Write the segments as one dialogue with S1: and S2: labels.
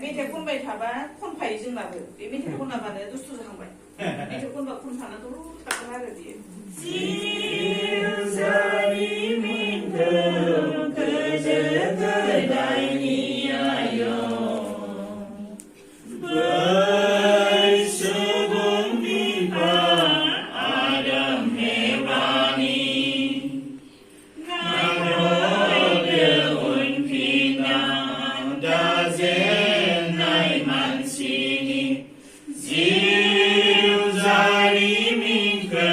S1: मेथाइ खनबाय थाबा खनफायो जोंनाबो बे मेथाइ खनाबानो दुस्थु जाहांबाय मेथाइ खनबा खनफानांगौ थागोन आरो बियो
S2: जिउजारिमिनखौ गोदो गोदायनि आयं बै सुबुं बिफा आदम हेवानि नायहरदो उनफिननाव दाजेननाय मानसिनि जिउ जारिमिनखौ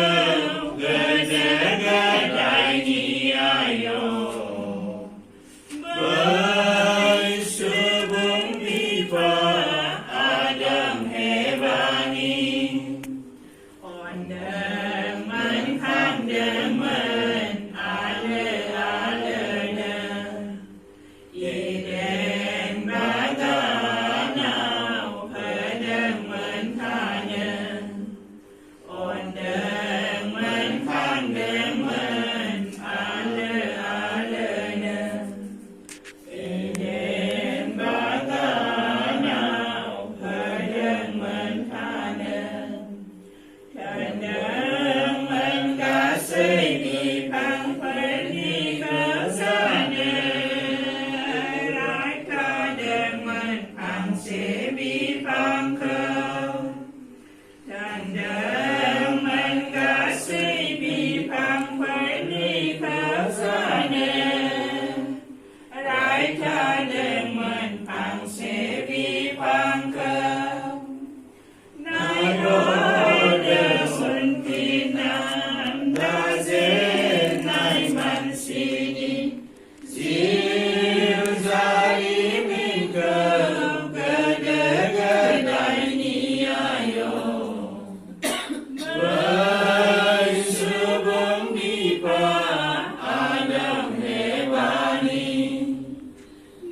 S2: गोदो गोदायनि आयं बै सुबुं बिफा आदम हेवानि अनदोंमोन खांदोंमोन आलो आलोनो एदेन बागानाव होदोंमोन थानो अनदोंमोन खांदोंमोन आलो आलोनो एदेन बागानाव होदोंमोन थानो थोनदोंमोन गासै बिफांफोरनिखौ जानो रायखादोंमोन फांसे बिफांखौ थोनदोंमोन गासै बिफांफोरनिखौ जानो रायखादोंमोन फांसे बिफांखौ नायहरदो उनफिननाव दाजेननाय मानसिनि जिउ जारिमिनखौ गोदो गोदायनि आयं बै सुबुं बिफा आदम हेवानि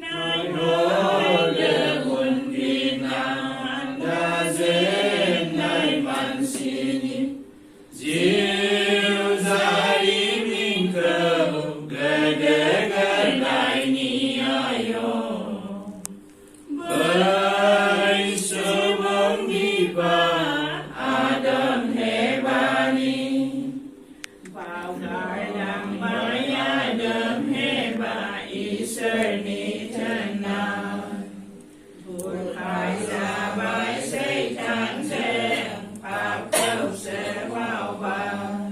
S2: नायहरदो उनफिननाव दाजेननाय मानसिनि जिउ जारिमिनखौ गोदो गोदायनि आयं बै सुबुं बिफा आदम हेवानि बावगारलांबाय आदम हेवा इसोरनि थोननाय बुरखाय जाबाय सैतानजों पापखौसो मावबाय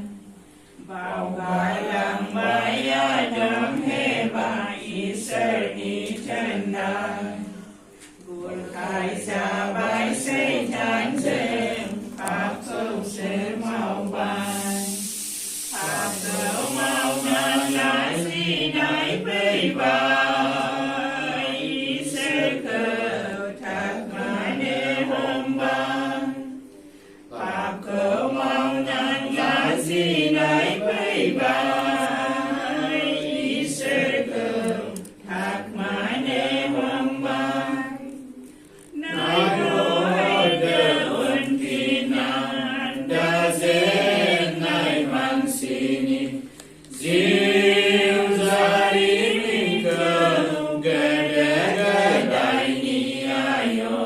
S2: बावगारलांबाय आदम हेवा इसोरनि थोननाय बुरखाय जाबाय सैतानजों पापखौसो मावबाय पापखौ मावनानै लाजिनाय फैबाय इसोरखौ थाखोमानो हमबाय पापखौ मावनानै लाजिनाय फैबाय इसोरखौ थाखोमानो हमबाय नायहरदो उनफिननाव दाजेननाय मानसिनि जिउ जारिमिनखौ गोदो गोदायनि आयं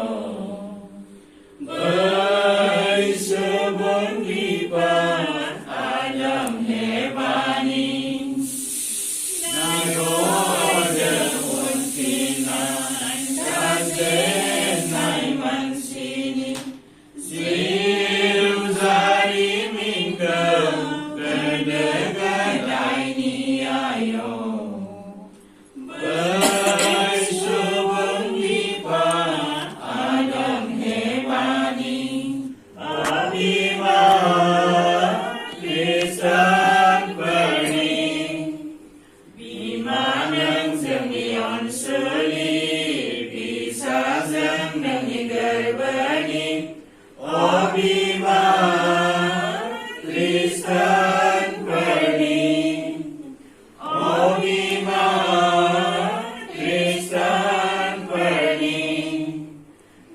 S2: बै सुबुं बिफा आदम हेवानि नायहरदो उनफिननाव दाजेननाय मानसिनि जिउ जारिमिनखौ गोदो गोदायनि आयं बै सुबुं बिफा आदम हेवानि अभिमान खृष्टानफोरनि बिमा नों जोंनि अनसुलि फिसाजों नोंनि गोरबोनि अभिमान खृष्टानफोरनि अभिमान खृष्टानफोरनि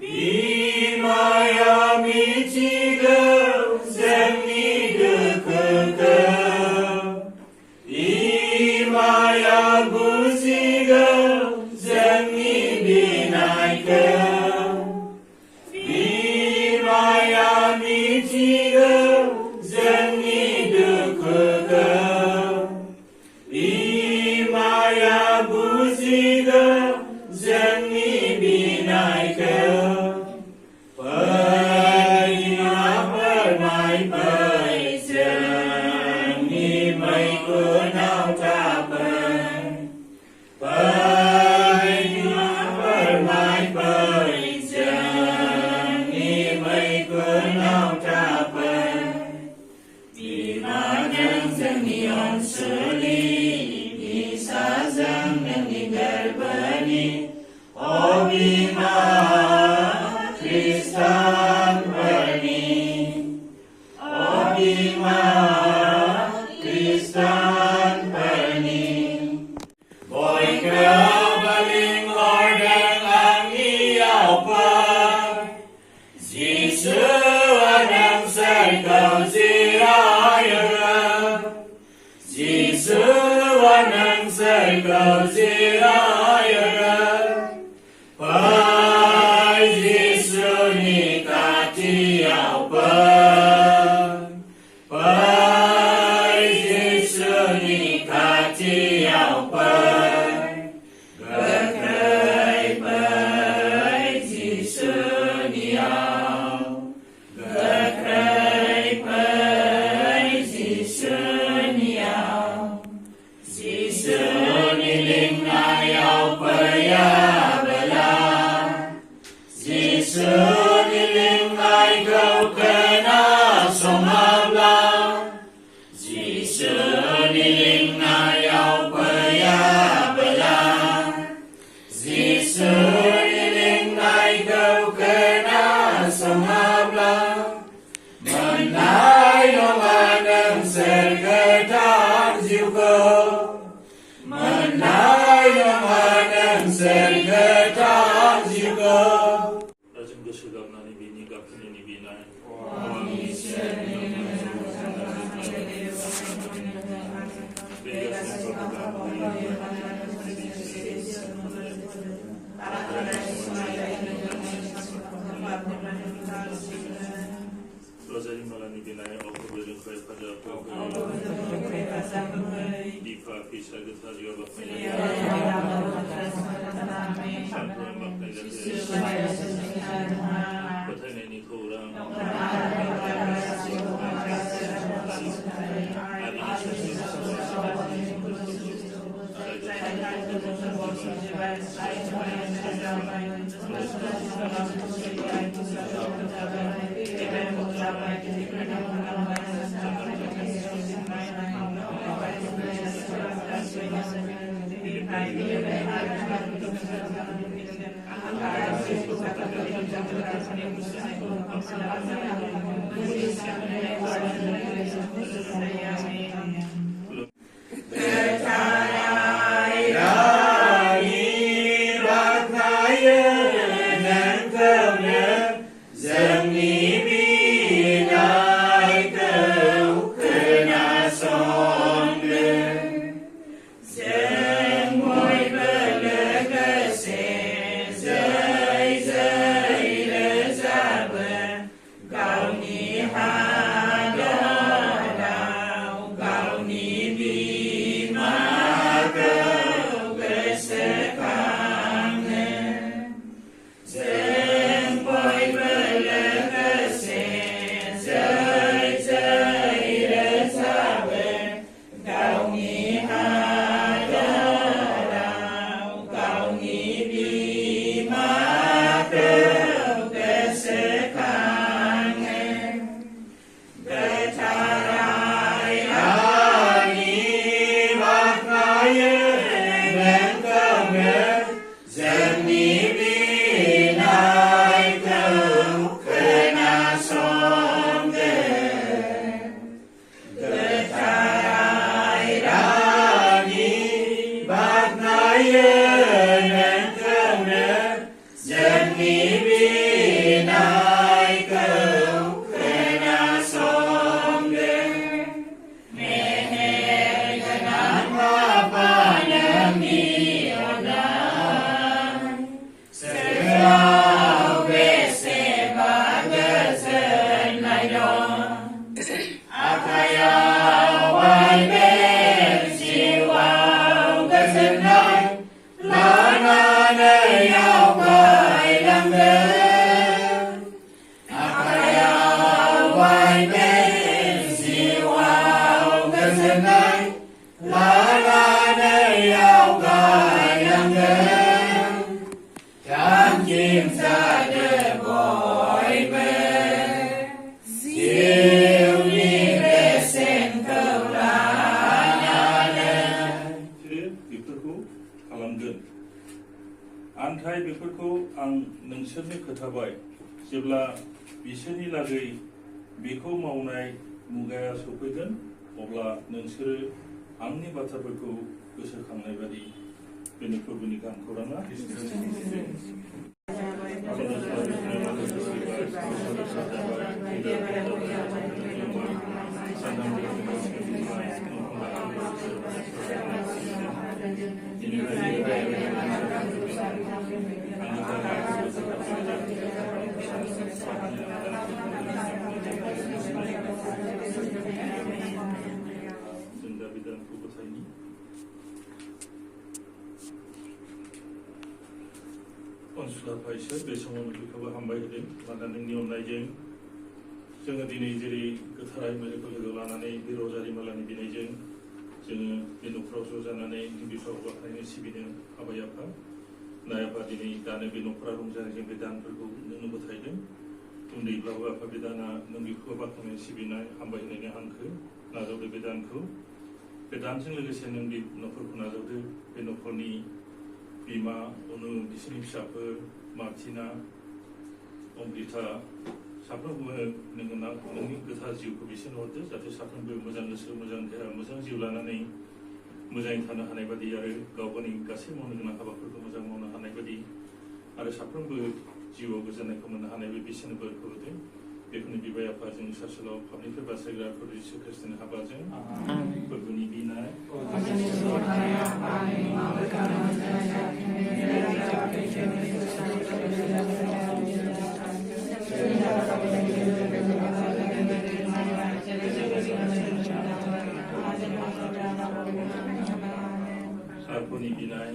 S2: बिमाया मिथिगौ जोंनि दुखुखौ बिमाया बुजिगौ जोंनि बिनायखौ Abima Kristan Perni Abima Kristan Perni Boy kebaling ordeng ang iyaw pa Jisu anang serkau zirayara Jisu anang serkau zirayara Pai Jisu ni katiau Pai Jisu ni katiau Gekai Pai Jisu ni au Gekai Pai Jisu ni au Jisu ni ling na au ya Jisu niling ay kau kena somabla Jisu niling ay au payabla Jisu niling ay kau kena somabla Menay nomanang sergetar jiuko Menay nomanang sergetar jiuko Lazım göçülerden ibini kapının ibini Rosalie malani binaya okul kay pada Difa fisha getar yo bakmaya Şampuan bakmaya Batay ni kurang Antai
S3: नाथाय बेफोरखौ आं नोंसोरनो खोथाबाय जेब्ला बिसोरनि लागै बेखौ मावनाय मुगाया सफैगोन अब्ला नोंसोरो आंनि बाथ्राफोरखौ गोसोखांनाय बादि बेनि प्रभुनि गाहाम खौराङा अनसुला इसोर बे समाव बेखौबो हामबाय होदों मानोना नोंनि अननायजों जोङो दिनै जेरै गोथार आइमारिखौ लोगो लानानै बे रजारि मालानि बिनायजों जोङो बे न'खराव ज' जानानै बिफाव बाख्नायनो सिबिनो हाबाय आफा नाय आफा दिनै दानो बे न'खरा रंजानायजों बे दानफोरखौ नोंनो गथायदों उन्दैब्लाबो आफा बे दाना नों बेखौ बाख्नायनो सिबिनाय हामबाय होनायनि हांखो नाजावदो बे दानखौ बे दानजों लोगोसे नों बे न'खरखौ नाजावदो बे न'खरनि बिमा अनु बिसोरनि फिसाफोर मार्टिना अमृता साफ्रोमबो नोङो नोंनि गोथार जिउखौ बिसोरनो हरदो जाहाथे साफ्रोमबो मोजां गोसो मोजां देहा मोजां जिउ लानानै मोजाङै थानो हानाय बादि आरो गाव गावनि गासै मावनो गोनां हाबाफोरखौ मोजां मावनो हानाय बादि आरो साफ्रोमबो जिउआव गोजोननायखौ मोननो हानाय बे बिसोरनो बोरखौ होदो बेखौनो बिबाय आफा जों सारसोलाव फाबनिफ्राय बासायग्रा प्रभु जिसु ख्रिस्टनि हाबाजों फोरबोनि बिनाय Sarpuni binay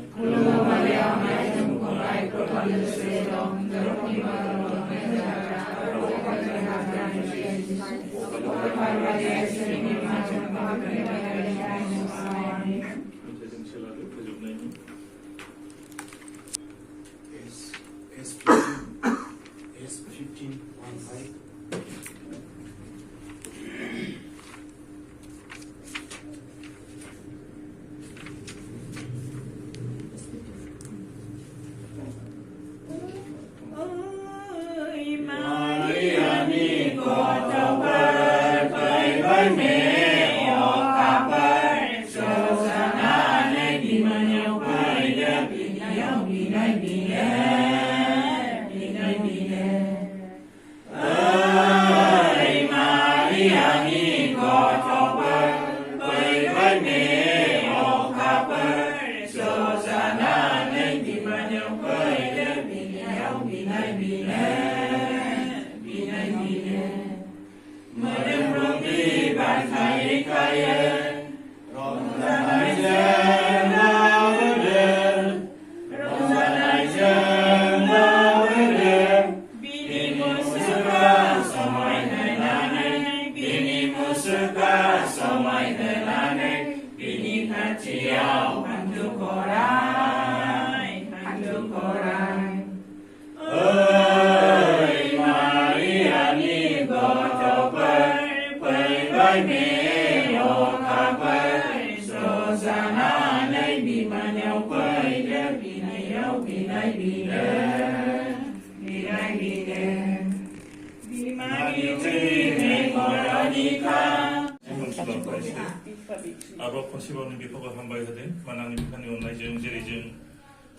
S3: आबाद खनसेबावनो बिफावखौ हामबाय होदों मानोना बिफानि अननायजों जेरै जों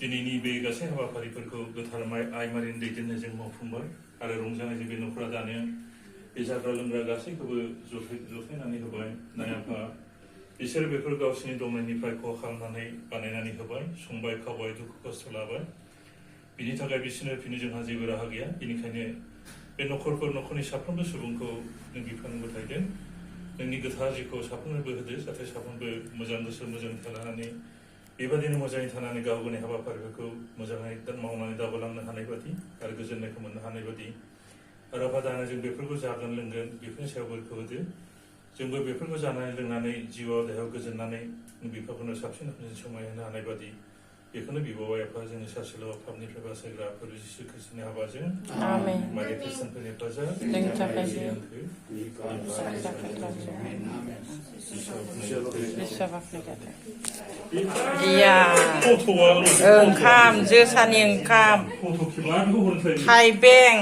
S3: दिनैनि बे गासै हाबाफारिफोरखौ गोथार आइमारिनि दैदेननायजों मावफुंबाय आरो रंजानायजों बे न'खरा दानो बे जाग्रा लोंग्रा गासैखौबो जथायनानै होबाय नाय आफा बिसोर बेफोर गावसोरनि दंनायनिफ्राय खहा खालामनानै बानायनानै होबाय संबाय खावबाय दुखु खस्थ' लाबाय बिनि थाखाय बिसोरनो होफिननो जोंहा जेबो राहा गैया बेनिखायनो बे न'खरनि साफ्रोमबो सुबुंखौ नों बिफानो गथायदों नोंनि गोथार जिउखौ साफ्रोमनोबो होदो जाहाथे साफ्रोमबो मोजां गोसो मोजां थानानै बेबादिनो मोजाङै थानानै गाव गावनि हाबाफारिफोरखौ मोजाङै मावनानै दावगालांनो हानाय बादि आरो गोजोननायखौ मोननो हानाय बादि आरो आफादानो जों बेफोरखौ जागोन लोंगोन बेफोरनि सायाव बोरखौ होदो जोंबो बेफोरखौ जानानै लोंनानै जिउआव देहायाव गोजोननानै बिफाफोरनो साबसिन हामसिन समायहोनो हानाय बादि बेखौनो बिबावबाय एफा जोंनि सासेल' पापनिफ्राय बासायग्रा प्रभु जिसु खृष्टनि हाबाजों
S4: आमेन
S3: माने खृष्टानफोरनि हेफाजाब
S4: जोंनि थाखाय बिसवा बाख्नाय जाथों इया ओंखाम जोसानि ओंखाम थाइबें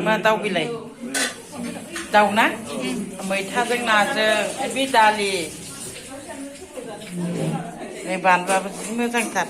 S4: मा दाउ बिलाइ दाउ ना मैथाजों नाजों बे दालि नै बानलुआबो जि मोजांथार